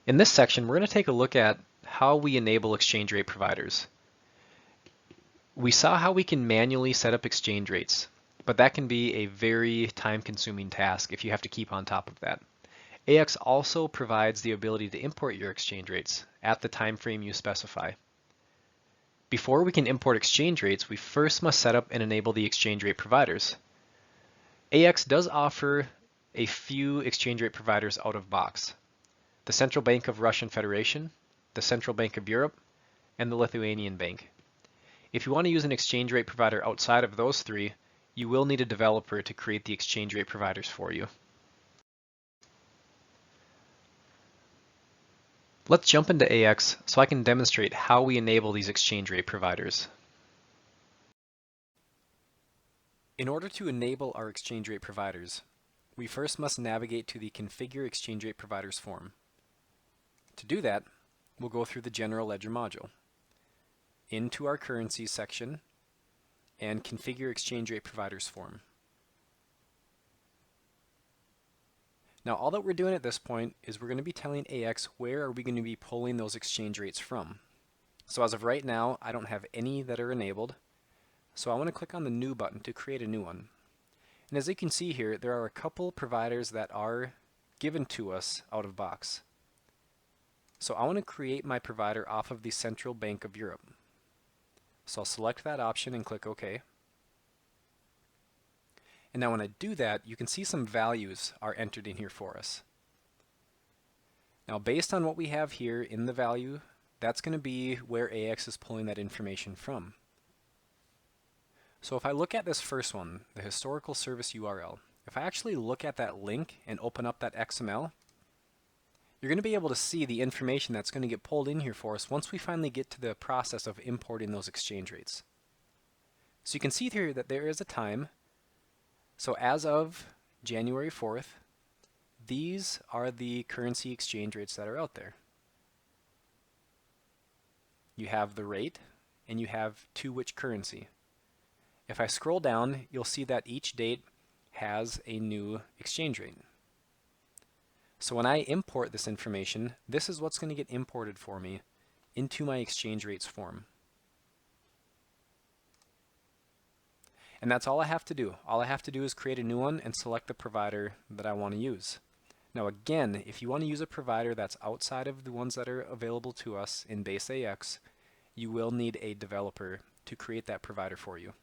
In this section, we're going to take a look at how we enable exchange rate providers. We saw how we can manually set up exchange rates, but that can be a very time-consuming task if you have to keep on top of that. AX also provides the ability to import your exchange rates at the time frame you specify. Before we can import exchange rates, we first must set up and enable the exchange rate providers. AX does offer a few exchange rate providers out of box: the Central Bank of Russian Federation, the Central Bank of Europe, and the Lithuanian Bank. If you want to use an exchange rate provider outside of those three, you will need a developer to create the exchange rate providers for you. Let's jump into AX so I can demonstrate how we enable these exchange rate providers. In order to enable our exchange rate providers, we first must navigate to the Configure Exchange Rate Providers form. To do that, we'll go through the General Ledger module, into our Currencies section, and Configure Exchange Rate Providers form. Now all that we're doing at this point is we're going to be telling AX where are we going to be pulling those exchange rates from. So as of right now, I don't have any that are enabled, so I want to click on the New button to create a new one. And as you can see here, there are a couple providers that are given to us out of box. So I want to create my provider off of the Central Bank of Europe. So I'll select that option and click OK. And now when I do that, you can see some values are entered in here for us. Now based on what we have here in the value, that's going to be where AX is pulling that information from. So if I look at this first one, the historical service URL, if I actually look at that link and open up that XML, you're going to be able to see the information that's going to get pulled in here for us once we finally get to the process of importing those exchange rates. So you can see here that there is a time. So as of January 4th, these are the currency exchange rates that are out there. You have the rate and you have to which currency. If I scroll down, you'll see that each date has a new exchange rate. So when I import this information, this is what's going to get imported for me into my exchange rates form. And that's all I have to do. All I have to do is create a new one and select the provider that I want to use. Now again, if you want to use a provider that's outside of the ones that are available to us in base AX, you will need a developer to create that provider for you.